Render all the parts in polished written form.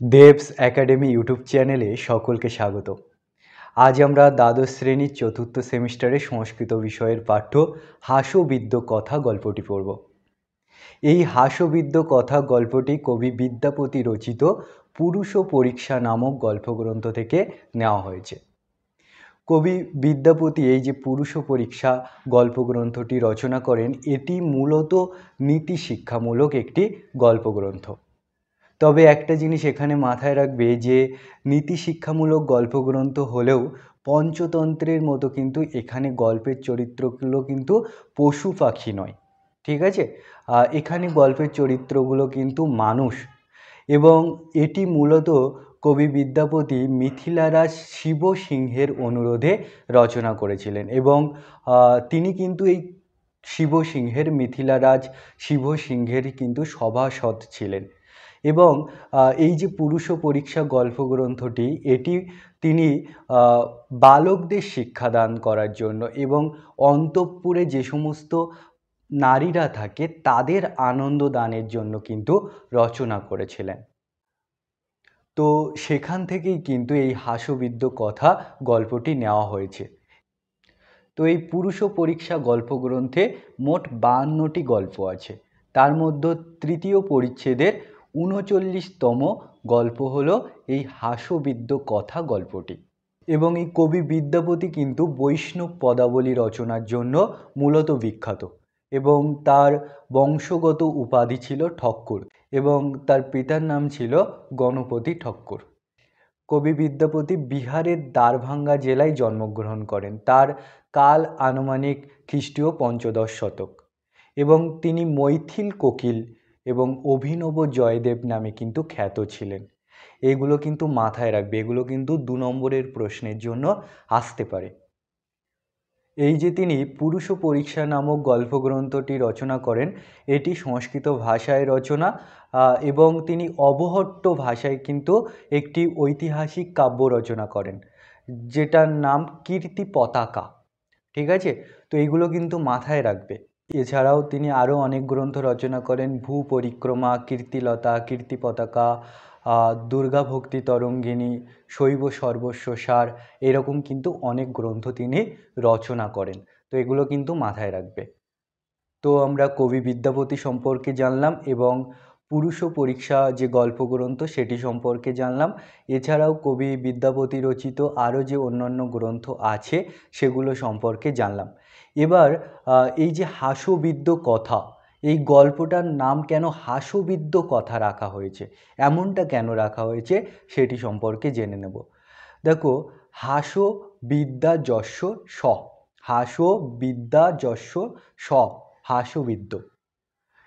দেবস academy YouTube চ্যানেলে সকলকে স্বাগত। আজ আমরা দ্বাদশ শ্রেণীর চতুর্থ সেমিস্টারে সংস্কৃত বিষয়ের পাঠ্য হাস্যবিদ্য কথা গল্পটি পড়ব। এই হাস্যবিদ্য কথা গল্পটি কবি বিদ্যাপতি রচিত পুরুষ পরীক্ষা নামক গল্পগ্রন্থ থেকে নেওয়া হয়েছে। কবি বিদ্যাপতি এই যে পুরুষ পরীক্ষা গল্পগ্রন্থটি রচনা করেন, এটি মূলত নীতি শিক্ষামূলক একটি গল্পগ্রন্থ। তবে একটা জিনিস এখানে মাথায় রাখবে যে নীতি শিক্ষামূলক গল্পগ্রন্থ হলেও পঞ্চতন্ত্রের মতো কিন্তু এখানে গল্পের চরিত্রগুলো কিন্তু পশু পাখি নয়, ঠিক আছে। এখানে গল্পের চরিত্রগুলো কিন্তু মানুষ, এবং এটি মূলত কবি বিদ্যাপতি মিথিলারাজ শিব সিংহের অনুরোধে রচনা করেছিলেন, এবং তিনি কিন্তু এই শিব সিংহের মিথিলারাজ শিব সিংহের কিন্তু সভাসদ ছিলেন। এবং এই যে পুরুষ পরীক্ষা গল্পগ্রন্থটি, এটি তিনি বালকদের শিক্ষাদান করার জন্য এবং অন্তঃপুরে যে সমস্ত নারীরা থাকে তাদের আনন্দ দানের জন্য কিন্তু রচনা করেছিলেন। তো সেখান থেকেই কিন্তু এই হাস্যবিদ্য কথা গল্পটি নেওয়া হয়েছে। তো এই পুরুষ পরীক্ষা গল্পগ্রন্থে মোট 52টি গল্প আছে। তার মধ্যে তৃতীয় পরিচ্ছেদের 39তম গল্প হলো এই হাস্যবিদ্য কথা গল্পটি। এবং এই কবি বিদ্যাপতি কিন্তু বৈষ্ণব পদাবলী রচনার জন্য মূলত বিখ্যাত, এবং তার বংশগত উপাধি ছিল ঠক্কর, এবং তার পিতার নাম ছিল গণপতি ঠক্কর। কবি বিদ্যাপতি বিহারের দ্বারভাঙ্গা জেলায় জন্মগ্রহণ করেন। তার কাল আনুমানিক খ্রিস্টীয় পঞ্চদশ শতক, এবং তিনি মৈথিল কোকিল এবং অভিনব জয়দেব নামে কিন্তু খ্যাত ছিলেন। এগুলো কিন্তু মাথায় রাখবে, এগুলো কিন্তু 2 নম্বরের প্রশ্নের জন্য আসতে পারে। এই যে তিনি পুরুষ পরীক্ষা নামক গল্পগ্রন্থটি রচনা করেন, এটি সংস্কৃত ভাষায় রচনা, এবং তিনি অবহট্ট ভাষায় কিন্তু একটি ঐতিহাসিক কাব্য রচনা করেন, যেটার নাম কীর্তি পতাকা, ঠিক আছে। তো এইগুলো কিন্তু মাথায় রাখবে। এছাড়াও তিনি আরও অনেক গ্রন্থ রচনা করেন: ভূ পরিক্রমা, কীর্তিলতা, কীর্তি পতাকা, দুর্গা ভক্তি তরঙ্গিনী, শৈব সর্বস্ব সার, এরকম কিন্তু অনেক গ্রন্থ তিনি রচনা করেন। তো এগুলো কিন্তু মাথায় রাখবে। তো আমরা কবি বিদ্যাপতি সম্পর্কে জানলাম, এবং পুরুষ পরীক্ষা যে গল্পগ্রন্থ সেটি সম্পর্কে জানলাম। এছাড়াও কবি বিদ্যাপতি রচিত আরও যে অন্যান্য গ্রন্থ আছে সেগুলো সম্পর্কে জানলাম। এবার এই যে হাস্যবিদ্য কথা, এই গল্পটার নাম কেন হাস্যবিদ্য কথা রাখা হয়েছে, এমনটা কেন রাখা হয়েছে সেটি সম্পর্কে জেনে নেব। দেখো, হাস্য বিদ্যা যস্য স, হাস্য বিদ্যা যস্য স, হাস্যবিদ্য,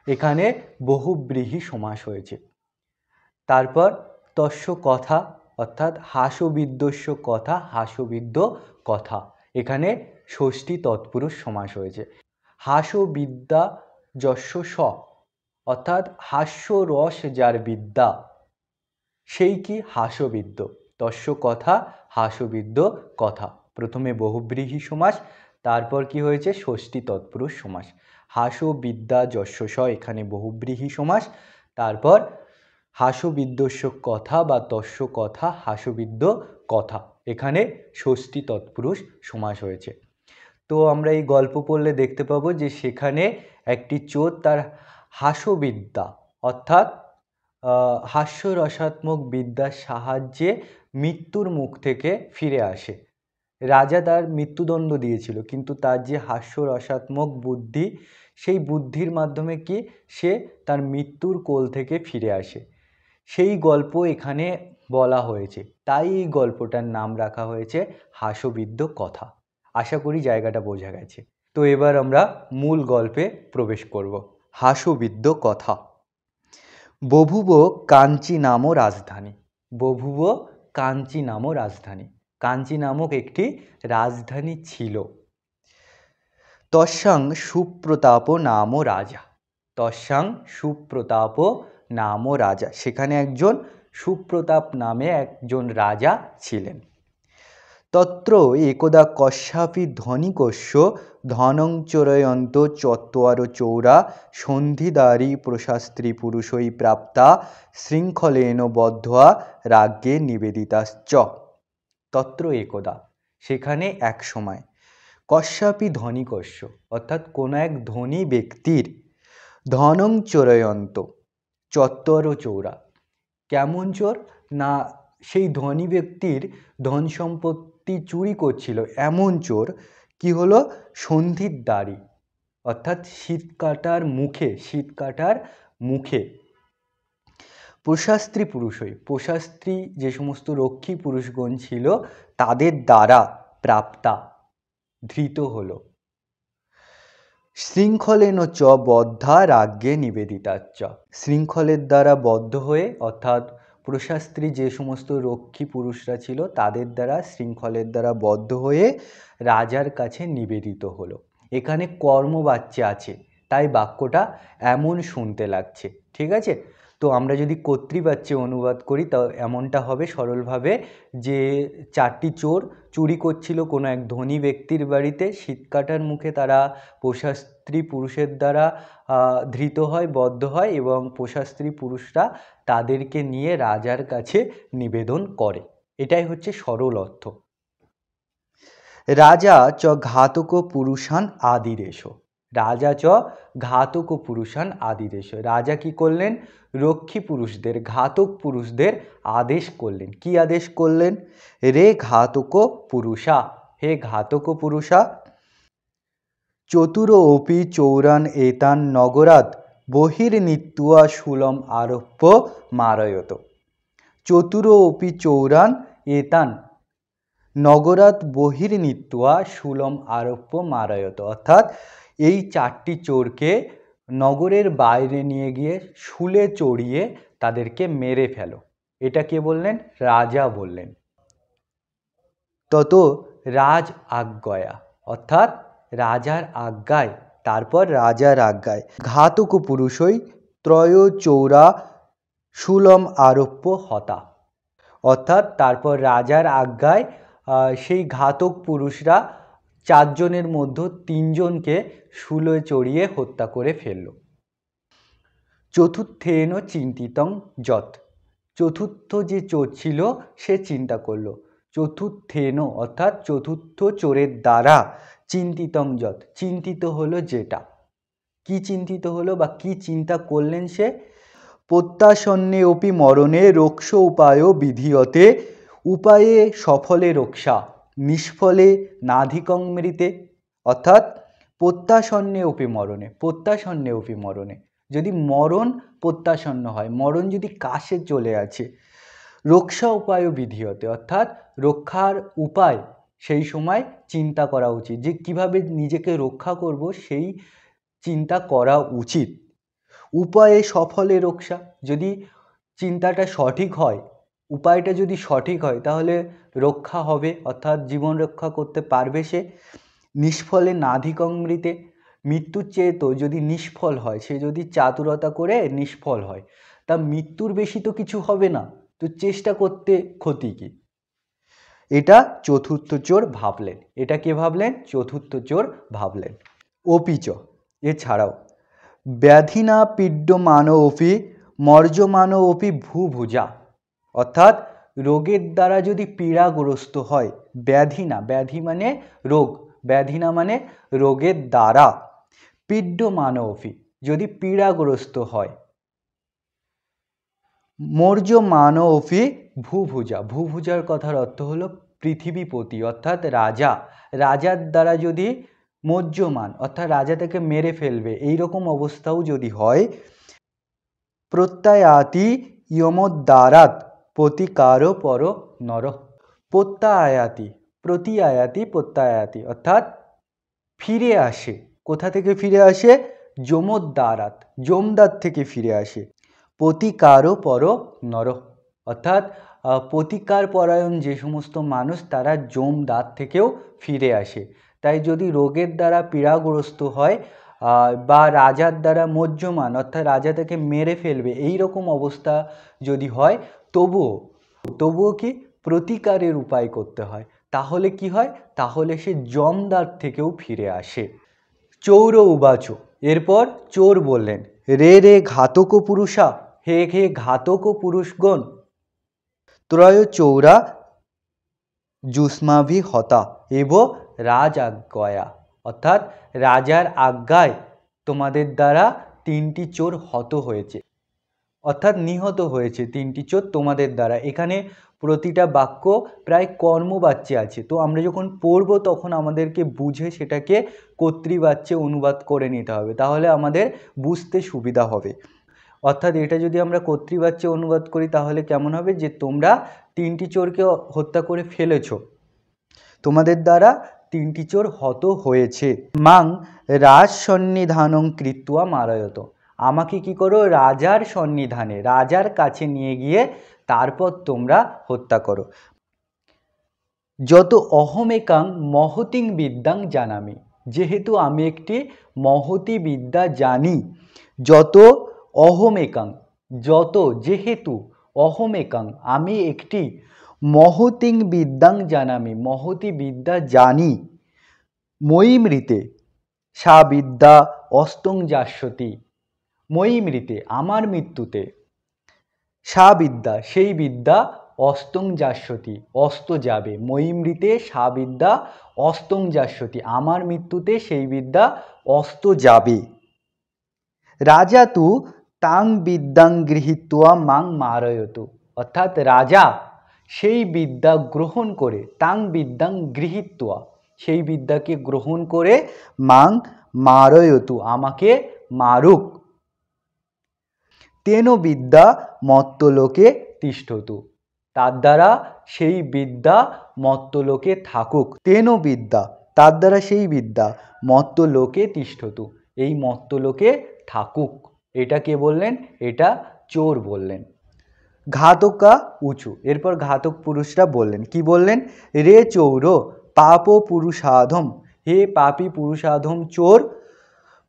এখানে বহুব্রীহি সমাস হয়েছে। তারপর তস্য কথা, অর্থাৎ হাস্যবিদ্যস্য কথা, হাস্যবিদ্য কথা, এখানে ষষ্ঠী তৎপুরুষ সমাস হয়েছে। হাস্যবিদ্যা যস্য স, অর্থাৎ হাস্য রস যার বিদ্যা সেই কি হাস্যবিদ্য, তস্য কথা হাস্যবিদ্য কথা। প্রথমে বহুব্রীহি সমাস, তারপর কি হয়েছে ষষ্ঠী তৎপুরুষ সমাস। হাস্যবিদ্যা যস্য স, এখানে বহুব্রীহি সমাস, তারপর হাস্যবিদ্যস্য কথা বা তস্য কথা হাস্যবিদ্য কথা, এখানে ষষ্ঠী তৎপুরুষ সমাস হয়েছে। তো আমরা এই গল্প পড়লে দেখতে পাবো যে সেখানে একটি চোর তার হাস্যবিদ্যা, অর্থাৎ হাস্যরসাত্মক বিদ্যার সাহায্যে মৃত্যুর মুখ থেকে ফিরে আসে। রাজা তার মৃত্যুদণ্ড দিয়েছিল, কিন্তু তার যে হাস্যরসাত্মক বুদ্ধি, সেই বুদ্ধির মাধ্যমে কি সে তার মৃত্যুর কোল থেকে ফিরে আসে, সেই গল্প এখানে বলা হয়েছে। তাই এই গল্পটার নাম রাখা হয়েছে হাস্যবিদ্য কথা। আশা করি জায়গাটা বোঝা গেছে। তো এবার আমরা মূল গল্পে প্রবেশ করব। হাস্যবিদ্য কথা। বভুব কাঞ্চি নামও রাজধানী। বভুব কাঞ্চি নামও রাজধানী, কাঞ্চি নামক একটি রাজধানী ছিল। তস্যাং সুপ্রতাপ নামও রাজা। তস্যাং সুপ্রতাপ নামও রাজা, সেখানে একজন সুপ্রতাপ নামে একজন রাজা ছিলেন। তত্র একদা কস্যাপি ধনিকস্য ধনং চোরয়ন্ত চত্বর চৌরা সন্ধিদারী প্রশাস্ত্রী পুরুষই প্রাপ্তা শৃঙ্খলেন বদ্ধা রাজ্ঞে নিবেদিতাশ্চ। তত্র একদা, সেখানে এক সময়, কস্যাপি ধনিকস্য অর্থাৎ কোনো এক ধনী ব্যক্তির, ধনং চোরয়ন্ত চত্বর চৌরা, কেমন চোর না সেই ধনী ব্যক্তির ধন সম্পত্তি চুরি করছিল এমন চোর কি হলো, সন্ধির দ্বারী অর্থাৎ শীত কাটার মুখে প্রশাস্ত্রী পুরুষই, প্রশাস্ত্রী যে সমস্ত রক্ষী পুরুষগণ ছিল তাদের দ্বারা প্রাপ্তা ধৃত হলো, শৃঙ্খলেন চ বদ্ধা রাজ্ঞে নিবেদিতাচ্চ, শৃঙ্খলের দ্বারা বদ্ধ হয়ে অর্থাৎ প্রশাস্ত্রী যে সমস্ত রক্ষী পুরুষরা ছিল তাদের দ্বারা শৃঙ্খলের দ্বারা বদ্ধ হয়ে রাজার কাছে নিবেদিত হলো। এখানে কর্মবাচ্যে আছে তাই বাক্যটা এমন শুনতে লাগছে, ঠিক আছে। তো আমরা যদি কর্তৃবাচ্যে অনুবাদ করি তা এমনটা হবে সরলভাবে যে চারটি চোর চুরি করছিল কোনো এক ধনী ব্যক্তির বাড়িতে, শীত কাটার মুখে তারা প্রশাস্ত্রী পুরুষের দ্বারা ধৃত হয়, বদ্ধ হয় এবং প্রশাস্ত্রী পুরুষরা তাদেরকে নিয়ে রাজার কাছে নিবেদন করে। এটাই হচ্ছে সরল অর্থ। রাজা চ ঘাতক পুরুষান আদিদেশ, রাজা চ ঘাতক পুরুষান আদিদেশ, রাজা কি করলেন, রক্ষী পুরুষদের, ঘাতক পুরুষদের আদেশ করলেন। কি আদেশ করলেন, রে ঘাতক পুরুষা, হে ঘাতক পুরুষা, চতুর অপি চৌরান এতান নগরাৎ বহির্নীত্বা শূলম আরোপ্য মারয়ত, চতুর অপি চৌরান এতান নগরাৎ বহির্নীত্বা শূলম আরোপ্য মারয়ত, অর্থাৎ এই চারটি চোরকে নগরের বাইরে নিয়ে গিয়ে শুলে চড়িয়ে তাদেরকে মেরে ফেলো। এটা কে বললেন, রাজা বললেন। তত রাজ আজ্ঞয়া, অর্থাৎ রাজার আজ্ঞায়, তারপর রাজার আজ্ঞায়, ঘাতক পুরুষই ত্রয় চৌরা শূলম আরোপ্য হতা, অর্থাৎ তারপর রাজার আজ্ঞায় সেই ঘাতক পুরুষরা চারজনের মধ্যে তিনজনকে শূলে চড়িয়ে হত্যা করে ফেলল। চতুর্থেন চিন্তিতং যৎ, চতুর্থ যে চোর ছিল সে চিন্তা করলো, চতুর্থেন অর্থাৎ চতুর্থ চোরের দ্বারা, চিন্তিতং যৎ চিন্তিত হলো যেটা, কি চিন্তিত হলো বা কি চিন্তা করলেন সে, প্রত্যাসন্নে অপি মরণে রোক্ষ উপায় বিধীয়তে, উপায়ে সফলে রক্ষা নিষ্ফলে নাধিকং মৃতে, অর্থাৎ প্রত্যাসন্নে অপি মরণে, প্রত্যাসন্নে অপি মরণে, যদি মরণ প্রত্যাসন্ন হয়, মরণ যদি কাছে চলে আছে, রক্ষা উপায় বিধীয়তে অর্থাৎ রক্ষার উপায় সেই সময় চিন্তা করা উচিত, যে কিভাবে নিজেকে রক্ষা করব সেই চিন্তা করা উচিত। উপায়ে সফলে রক্ষা, যদি চিন্তাটা সঠিক হয়, উপায়টা যদি সঠিক হয় তাহলে রক্ষা হবে, অর্থাৎ জীবন রক্ষা করতে পারবে সে। নিষ্ফলে নাধিকং মৃতে, মৃত্যুর চেয়ে তো যদি নিষ্ফল হয়, সে যদি চাতুরতা করে নিষ্ফল হয়, তা মৃত্যুর বেশি তো কিছু হবে না, তো চেষ্টা করতে ক্ষতি কি। এটা চতুর্থ চোর ভাবলেন। এটা কে ভাবলেন, চতুর্থ চোর ভাবলেন। অপিচ, এছাড়াও, ব্যাধিনা পীড্যমান অপি মর্যমান অপি ভূভুজা, অর্থাৎ রোগের দ্বারা যদি পীড়াগ্রস্ত হয়, ব্যাধিনা, ব্যাধি মানে রোগ, ব্যাধিনা মানে রোগের দ্বারা, পীড্যমান অপি যদি পীড়াগ্রস্ত হয়, মর্যমান অপি ভূভুজা, ভূভুজার কথার অর্থ হলো পৃথিবীপতি অর্থাৎ রাজা, রাজার দ্বারা যদি মজ্জমান অর্থাৎ রাজা তাকে মেরে ফেলবে এইরকম অবস্থাও যদি হয়, প্রত্যায়াতি ইয়মোদ্দারাৎ প্রতিকারো পর নর, প্রত্যায়াতি, প্রত্যায়াতি, প্রত্যায়াতি অর্থাৎ ফিরে আসে, কোথা থেকে ফিরে আসে, যমোদ্দারাৎ, যমদার থেকে ফিরে আসে, প্রতিকারো পর নর, অর্থাৎ প্রতিকার পরায়ণ যে সমস্ত মানুষ তারা যমদার থেকেও ফিরে আসে। তাই যদি রোগের দ্বারা পীড়াগ্রস্ত হয় বা রাজার দ্বারা মজ্জমান অর্থাৎ রাজা তাকে মেরে ফেলবে এই রকম অবস্থা যদি হয়, তবুও কি প্রতিকারের উপায় করতে হয়, তাহলে কি হয়, তাহলে সে জমদার থেকেও ফিরে আসে। চৌর উবাচ, এরপর চোর বললেন, রে রে ঘাতক পুরুষা, হে হে ঘাতক পুরুষগণ, ত্রয় চৌরা যুষ্মাভি হতা এব রাজ আজ্ঞয়া, অর্থাৎ রাজার আজ্ঞায় তোমাদের দ্বারা 3টি চোর হত হয়েছে, অর্থাৎ নিহত হয়েছে 3টি চোর তোমাদের দ্বারা। এখানে প্রতিটা বাক্য প্রায় কর্মবাচ্যে আছে, তো আমরা যখন পড়ব তখন আমাদেরকে বুঝে সেটাকে কর্তৃবাচ্যে অনুবাদ করে নিতে হবে, তাহলে আমাদের বুঝতে সুবিধা হবে। অর্থাৎ এটা যদি আমরা কর্তৃবাচ্যে অনুবাদ করি তাহলে কেমন হবে, যে তোমরা 3টি চোরকে হত্যা করে ফেলেছো, তোমাদের দ্বারা 3টি চোর হত হয়েছে। মাং রাজ সন্নিধানং কৃত্বা মারয়ত, আমাকে কি করো, রাজার সন্নিধানে, রাজার কাছে নিয়ে গিয়ে তারপর তোমরা হত্যা করো। যত অহমেকাং মহতিং বিদ্যাং জানামি, যেহেতু আমি একটি মহতি বিদ্যা জানি, যত অহমেকাং, যত, যেহেতু, অহমেকাং, আমি একটি মহতিং বিদ্যাং জানামি, মহতি বিদ্যা জানি, মই মৃতে সা বিদ্যা অস্তং যাস্যতি, মই মৃতে, আমার মৃত্যুতে, সা বিদ্যা, সেই বিদ্যা, অস্তং যাস্যতি, অস্ত যাবে, মই মৃতে সা বিদ্যা অস্তং যাস্যতি, আমার মৃত্যুতে সেই বিদ্যা অস্ত যাবে। রাজা তু তাং বিদ্যাং গৃহীত্বা মাং মারয়তু, অর্থাৎ রাজা সেই বিদ্যা গ্রহণ করে, তাং বিদ্যাং গৃহীত্বা, সেই বিদ্যাকে গ্রহণ করে, মাং মারয়তু, আমাকে মারুক, তেন বিদ্যা মত্তলোকে তিষ্ঠতু, তার দ্বারা সেই বিদ্যা মত্তলোকে থাকুক, তেন বিদ্যা, তার দ্বারা সেই বিদ্যা মত্তলোকে তিষ্ঠতু, এই মত্তলোকে থাকুক। এটা কে বললেন, এটা চোর বললেন। ঘাতকা উঁচু, এরপর ঘাতক পুরুষরা বললেন, কি বললেন, রে চৌর পাপ পুরুষাধম, হে পাপী পুরুষাধম চোর,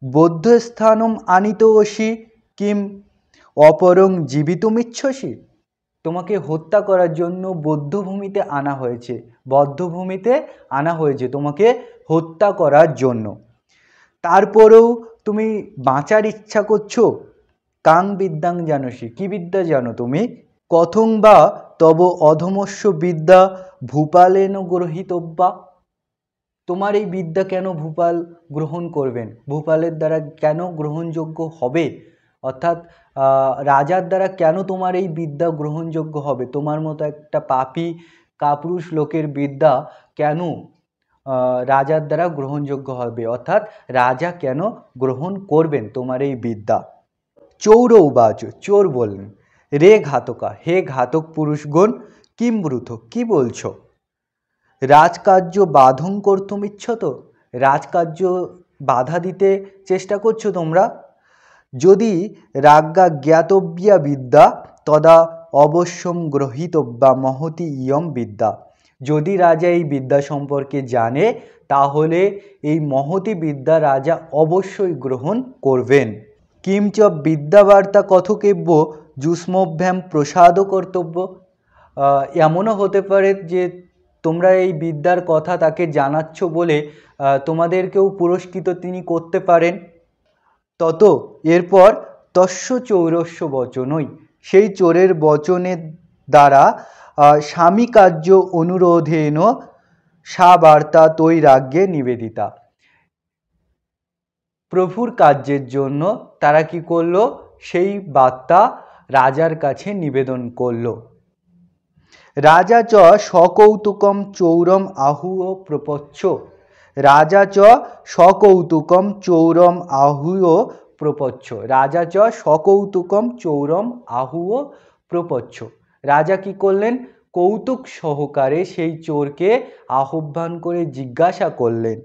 বৌদ্ধস্থানম আনিতোষি কিম অপরং জীবিতুমিচ্ছসি, তোমাকে হত্যা করার জন্য বৌদ্ধভূমিতে আনা হয়েছে, বদ্ধভূমিতে আনা হয়েছে তোমাকে হত্যা করার জন্য, তারপরেও তুমি বাঁচার ইচ্ছা করছো। কাং বিদ্যাং জানসি, কি বিদ্যা জানো তুমি, কথং বা তব অধমস্য বিদ্যা ভূপালেন গ্রহীতব্যা, তোমার এই বিদ্যা কেন ভূপাল গ্রহণ করবেন, ভূপালের দ্বারা কেন গ্রহণযোগ্য হবে, অর্থাৎ রাজার দ্বারা কেন তোমার এই বিদ্যা গ্রহণযোগ্য হবে, তোমার মতো একটা পাপী কাপুরুষ লোকের বিদ্যা কেন রাজার দ্বারা গ্রহণযোগ্য হবে, অর্থাৎ রাজা কেন গ্রহণ করবেন তোমার এই বিদ্যা। চৌর উবাচ, চোর বললেন, রে ঘাতকা, হে ঘাতক পুরুষগণ, কিম ব্রুথ, কি বলছো, রাজকার্য বাধং কর্তুম ইচ্ছত, রাজকার্য বাধা দিতে চেষ্টা করছো তোমরা, যদি রাজ্ঞা জ্ঞাতব্যা বিদ্যা তদা অবশ্যম গ্রহীতব্যা মহতি ইয়ম বিদ্যা, যদি রাজা এই বিদ্যা সম্পর্কে জানে তাহলে এই মহতি বিদ্যা রাজা অবশ্যই গ্রহণ করবেন। কিঞ্চ বিদ্যাবার্তা কথকেব্য যুষ্মভ্যাম প্রসাদ কর্তব্য, এমনও হতে পারে যে তোমরা এই বিদ্যার কথা তাকে জানাচ্ছ বলে তোমাদেরকেও পুরস্কৃত তিনি করতে পারেন। তত, এরপর তস্য চৌরস্য বচনই, সেই চোরের বচনের দ্বারা স্বামী কার্য অনুরোধেন সা বার্তা তৈরাগ্যে নিবেদিতা, প্রভুর কার্যের জন্য তারা কি করলো, সেই বার্তা রাজার কাছে নিবেদন করলো। রাজা চ সকৌতুকম চৌরম আহুয় প্রপচ্ছ, রাজা চ সকৌতুকম চৌরম আহুয় প্রপচ্ছ, রাজা চ সকৌতুকম চৌরম আহুয় প্রপচ্ছ, রাজা কি করলেন, কৌতুক সহকারে সেই চোরকে আহ্বান করে জিজ্ঞাসা করলেন।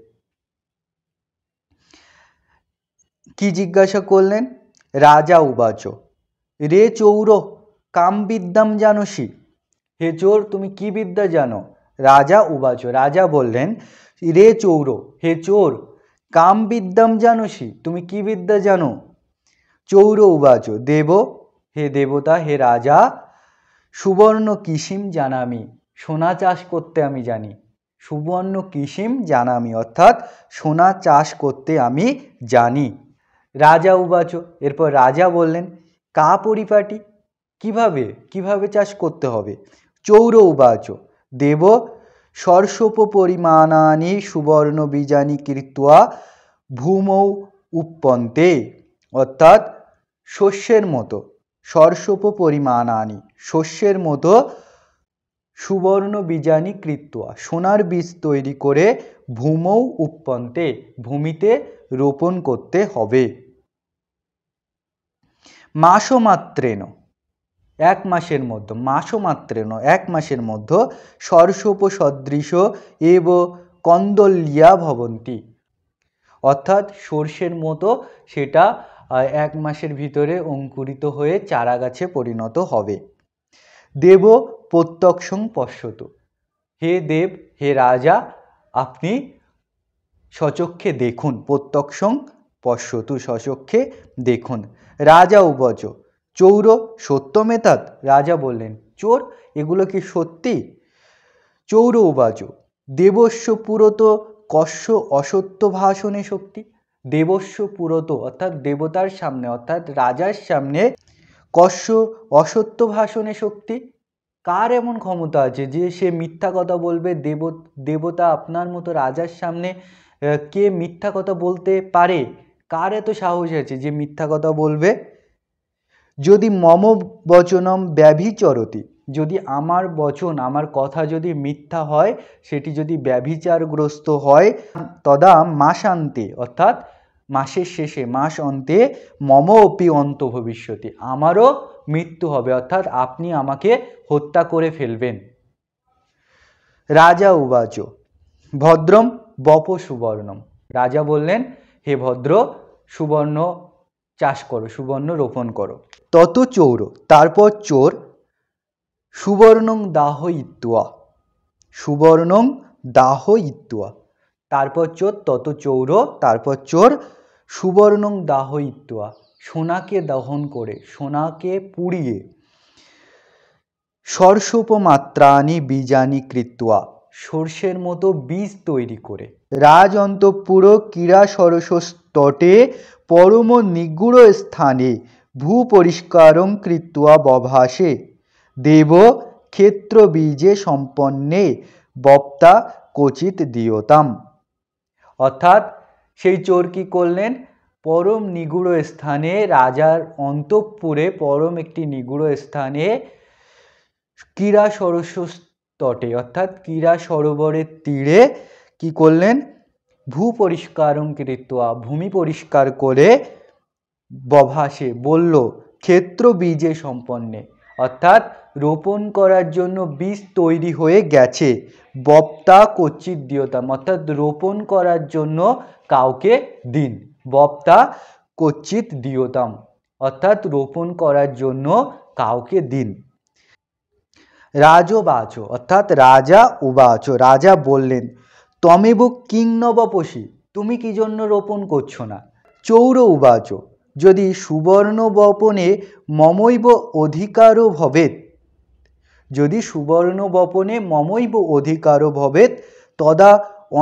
কি জিজ্ঞাসা করলেন, রাজা উবাচ, রে চৌর কাম বিদ্যাম জানসি, হে চোর তুমি কি বিদ্যা জানো, রাজা উবাচ, রাজা বললেন, রে চৌর, হে চোর, কাম বিদ্যাম জানসি, তুমি কি বিদ্যা জানো, চৌর উবাচ, দেব, হে দেবতা, হে রাজা, সুবর্ণ কিসিম জানামি, সোনা চাষ করতে আমি জানি, সুবর্ণ কৃষিম জানামি, অর্থাৎ সোনা চাষ করতে আমি জানি। রাজা উবাচ, এরপর রাজা বললেন, কা পরিপাটি, কিভাবে কিভাবে চাষ করতে হবে। চৌর উবাচ, দেব সর্ষোপ পরিমাণানি সুবর্ণ বীজানি কৃত্বা ভূমৌ উৎপন্তে, অর্থাৎ শস্যের মতো, সর্ষোপ পরিমাণানি শস্যের মতো, সুবর্ণ বীজানি কৃত্বা সোনার বীজ তৈরি করে, ভূমৌ উৎপন্তে ভূমিতে রোপণ করতে হবে। মাসমাত্রেণ, এক মাসের মধ্যে, মাসমাত্রেণ এক মাসের মধ্যে, সর্ষোপ সদৃশ এব কন্দল্যা ভবন্তি, অর্থাৎ সর্ষের মতো সেটা এক মাসের ভিতরে অঙ্কুরিত হয়ে চারা গাছে পরিণত হবে। দেব প্রত্যক্ষং পশ্যতু, হে দেব, হে রাজা, আপনি স্বচক্ষে দেখুন। প্রত্যক্ষং পশ্যতু, স্বচক্ষে দেখুন। রাজা উবাচ, চৌর সত্যমেতাৎ, রাজা বললেন, চোর, এগুলো কি সত্যি? চৌর উবাচ, দেবস্য পুরত কস্য অসত্য ভাষণে শক্তি। দেবস্য পুরত, অর্থাৎ দেবতার সামনে, অর্থাৎ রাজার সামনে, কস্য অসত্য ভাষণে শক্তি, কার এমন ক্ষমতা আছে যে সে মিথ্যা কথা বলবে? দেবতা আপনার মতো রাজার সামনে কে মিথ্যা কথা বলতে পারে? কার এত সাহস আছে যে মিথ্যা কথা বলবে? যদি মম বচনম ব্যভিচরতি, যদি আমার বচন, আমার কথা যদি মিথ্যা হয়, সেটি যদি ব্যভিচারগ্রস্ত হয়, তদা মাসান্তে, অর্থাৎ মাসের শেষে, মাস অন্তে, মম অপি অন্ত ভবিষ্যতি, আমারও মৃত্যু হবে, অর্থাৎ আপনি আমাকে হত্যা করে ফেলবেন। রাজা উবাচ, ভদ্রম বপ সুবর্ণম, রাজা বললেন, হে ভদ্র, সুবর্ণ চাষ করো, সুবর্ণ রোপণ করো। তত চৌর, তারপর চোর, সুবর্ণং দাহয়িত্বা, সুবর্ণং দাহয়িত্বা, তারপর চোর, তত চৌর, তারপর চোর, সুবর্ণং দাহয়িত্বা, সোনাকে দহন করে, সোনাকে পুড়িয়ে, সর্ষোপমাত্রানি বীজানি কৃত্বা, সর্ষের মতো বীজ তৈরি করে, রাজ অন্তঃপুর ক্রীড়া সরসস্তটে পরম নিগুড় স্থানে ভূ পরিষ্কারং কৃত্বা বভাসে, দেব ক্ষেত্র বীজে সম্পন্নে বপ্তা ক্বচিৎ দিয়তাম, অর্থাৎ সেই চোর কি করলেন? পরম নিগুড় স্থানে, রাজার অন্তঃপুরে পরম একটি নিগুড় স্থানে, ক্রীড়া সরস্বতী তটে, অর্থাৎ ক্রীড়া সরোবরের তীরে কি করলেন? ভূ পরিষ্কারং কৃত্বা, ভূমি পরিষ্কার করে, বভাসে বলল, ক্ষেত্র বীজে সম্পন্নে, অর্থাৎ রোপণ করার জন্য বীজ তৈরি হয়ে গেছে, বপ্তা ক্বচিৎ দিয়তাম, অর্থাৎ রোপণ করার জন্য কাউকে দিন, বপ্তা ক্বচিৎ দিয়তাম, অর্থাৎ রোপণ করার জন্য কাউকে দিন। রাজবাচ, অর্থাৎ রাজা উবাচ, রাজা বললেন, তমেব কিং ন বপসি, তুমি কি জন্য রোপণ করছো না? চৌর উবাচ, যদি সুবর্ণ বপনে মমৈব অধিকারো ভবেৎ, যদি সুবর্ণ বপনে মমৈব অধিকারো ভবেৎ, তদা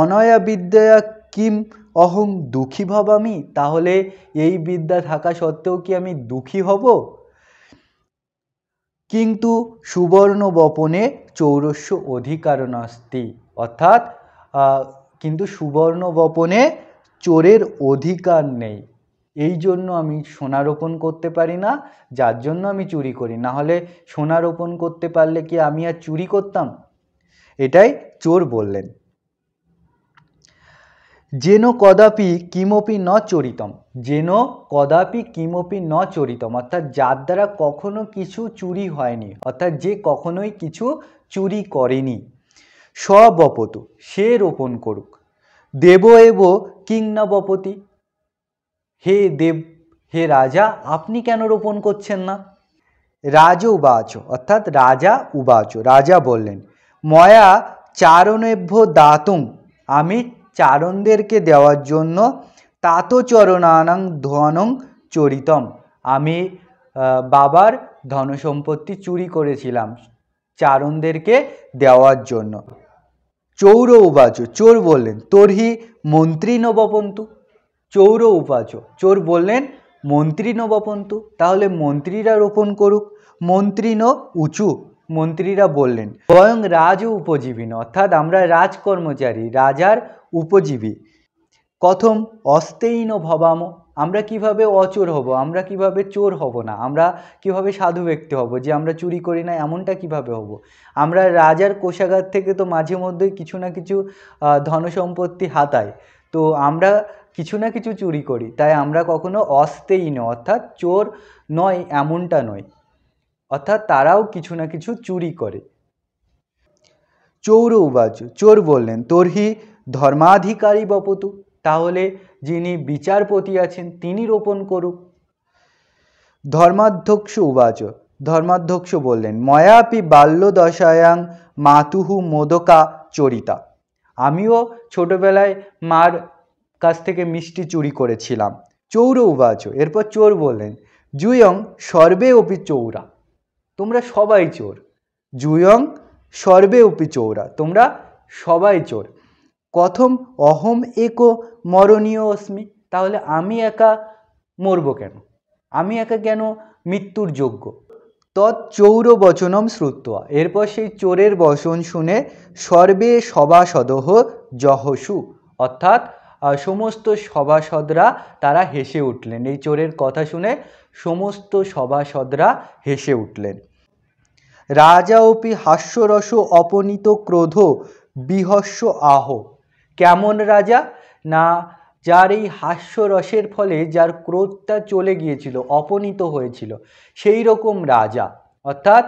অনয়া বিদ্যা কিম অহং দুঃখী ভবামি, তাহলে এই বিদ্যা থাকা সত্ত্বেও কি আমি দুঃখী হব? কিন্তু সুবর্ণ বপনে চৌরস্য অধিকার নাস্তি, অর্থাৎ কিন্তু সুবর্ণ বপনে চোরের অধিকার নেই, এই জন্য আমি সোনা রোপণ করতে পারি না, যার জন্য আমি চুরি করি, না হলে সোনা রোপণ করতে পারলে কি আমি আর চুরি করতাম? এটাই চোর বললেন। যেন কদাপি কিমপি ন চরিতম, যেন কদাপি কিমপি ন চরিতম, অর্থাৎ যার দ্বারা কখনো কিছু চুরি হয়নি, অর্থাৎ যে কখনোই কিছু চুরি করেনি, স্ববপতু, সে রোপণ করুক। দেব এব কিং ন বপতি, হে দেব, হে রাজা, আপনি কেন রোপণ করছেন না? রাজ উবাচ, অর্থাৎ রাজা উবাচ, রাজা বললেন, ময়া চারণেভ্য দাতুং, আমি চারণদেরকে দেওয়ার জন্য, তাত চরণানাং ধনং চরিতম, আমি বাবার ধনসম্পত্তি চুরি করেছিলাম চারণদেরকে দেওয়ার জন্য। চৌর উবাচ, চোর বললেন তর্হি মন্ত্রী নবপন্তু। চৌর উবাচ, চোর বললেন মন্ত্রী নবপন্তু, তাহলে মন্ত্রীরা রোপণ করুক। মন্ত্রী ন উঁচু, মন্ত্রীরা বললেন বয়ং রাজ উপজীবিন, অর্থাৎ আমরা রাজকর্মচারী, রাজার উপজীবী। কথম অস্তেইন ভবাম, আমরা কিভাবে অচোর হব, আমরা কিভাবে চোর হব না, আমরা কিভাবে সাধু ব্যক্তি হব যে আমরা চুরি করি না, এমনটা কিভাবে হব। আমরা রাজার কোষাগার থেকে তো মাঝে মধ্যেই কিছু না কিছু ধনসম্পত্তি হাতাই, তো আমরা কিছু না কিছু চুরি করি, তাই আমরা কখনো অস্তেইন অর্থাৎ চোর নয় এমনটা নয়, অর্থাৎ তারাও কিছু না কিছু চুরি করে। চৌর উবাচ, চোর বললেন তর্হি ধর্মাধিকারী বপতু, তাহলে যিনি বিচারপতি আছেন তিনি রোপণ করুক। ধর্মাধ্যক্ষ উবাচ, ধর্মাধ্যক্ষ বললেন ময়াপি বাল্যদশায়াং মাতুহু মোদকা চরিতা, আমিও ছোটবেলায় মার কাছ থেকে মিষ্টি চুরি করেছিলাম। চৌর উবাচ, এরপর চোর বললেন জুয়ং সর্বে অপি চৌরা, তোমরা সবাই চোর। জুয়ং সর্বে অপি চৌরা, তোমরা সবাই চোর। কথম অহম একো মরণীয় অস্মি, তাহলে আমি একা মরবো কেন, আমি একা কেন মৃত্যুর যোগ্য। তৎচৌর বচনম শ্রুত্বা, এরপর সেই চোরের বচন শুনে সর্বে সভাসদহ জহসু, অর্থাৎ সমস্ত সভাসদরা তারা হেসে উঠলেন। এই চোরের কথা শুনে সমস্ত সভাসদরা হেসে উঠলেন। রাজা অপি হাস্যরস অপনীত ক্রোধ বিহস্য আহ, কেমন রাজা না, যার এই হাস্যরসের ফলে যার ক্রোধটা চলে গিয়েছিল, অপনীত হয়েছিল, সেই রকম রাজা, অর্থাৎ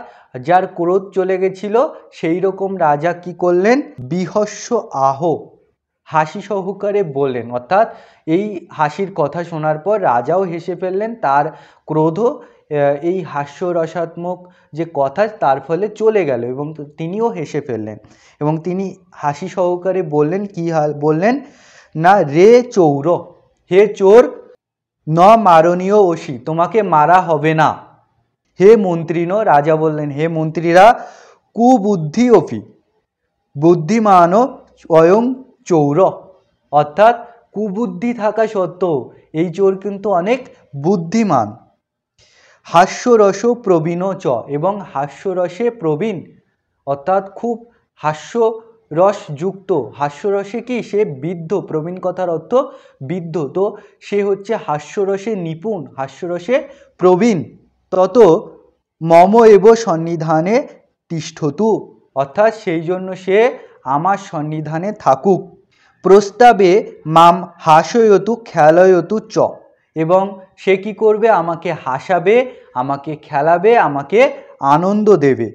যার ক্রোধ চলে গেছিল সেই রকম রাজা কি করলেন, বিহস্য আহ, হাসি সহকারে বললেন, অর্থাৎ এই হাসির কথা শোনার পর রাজাও হেসে ফেললেন, তার ক্রোধ এই হাস্যরসাত্মক যে কথা তার ফলে চলে গেল এবং তিনিও হেসে ফেললেন এবং তিনি হাসি সহকারে বললেন, কি বললেন না, রে চৌর, হে চোর, ন মারণীয় ওসি, তোমাকে মারা হবে না। হে মন্ত্রীন, রাজা বললেন হে মন্ত্রীরা, কুবুদ্ধি অপি, বুদ্ধিমানও অয়ং চৌর, অর্থাৎ কুবুদ্ধি থাকা সত্ত্বেও এই চোর কিন্তু অনেক বুদ্ধিমান। হাস্যরস প্রবীণ চ, এবং হাস্যরসে প্রবীণ, অর্থাৎ খুব হাস্যরসযুক্ত, হাস্যরসে কি সে বিদ্ধ, প্রবীণ কথার অর্থ বিদ্ধ, তো সে হচ্ছে হাস্যরসে নিপুণ, হাস্যরসে প্রবীণ। তত মম এব সন্নিধানে তিষ্ঠতু, অর্থাৎ সেই জন্য সে আমার সন্নিধানে থাকুক। প্রস্তাবে মাম হাসয়তু খেলয়তু চ, এবং সে কি করবে, আমাকে হাসাবে, আমাকে খেলাবে, আমাকে আনন্দ দেবে।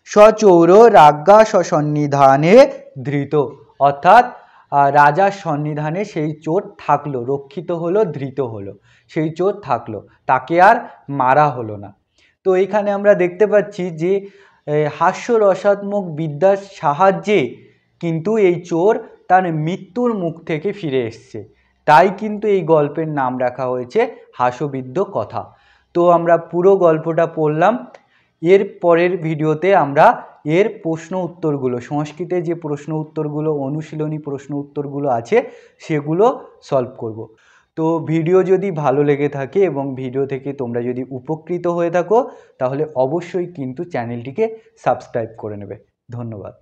সচৌর রাজ্ঞা সন্নিধানে ধৃত, অর্থাৎ রাজার সন্নিধানে সেই চোর থাকলো, রক্ষিত হলো, ধৃত হলো, সেই চোর থাকলো, তাকে আর মারা হলো না। তো এইখানে আমরা দেখতে পাচ্ছি যে হাস্যরসাত্মক বিদ্যার সাহায্যে কিন্তু এই চোর তার মৃত্যুর মুখ থেকে ফিরে এসছে, তাই কিন্তু এই গল্পের নাম রাখা হয়েছে হাস্যবিদ্ধ কথা। তো আমরা পুরো গল্পটা পড়লাম, এর পরের ভিডিওতে আমরা এর প্রশ্ন উত্তরগুলো, সংস্কৃতে যে প্রশ্ন উত্তরগুলো, অনুশীলনী প্রশ্ন উত্তরগুলো আছে সেগুলো সলভ করব। তো ভিডিও যদি ভালো লেগে থাকে এবং ভিডিও থেকে তোমরা যদি উপকৃত হয়ে থাকো তাহলে অবশ্যই কিন্তু চ্যানেলটিকে সাবস্ক্রাইব করে নেবে। ধন্যবাদ।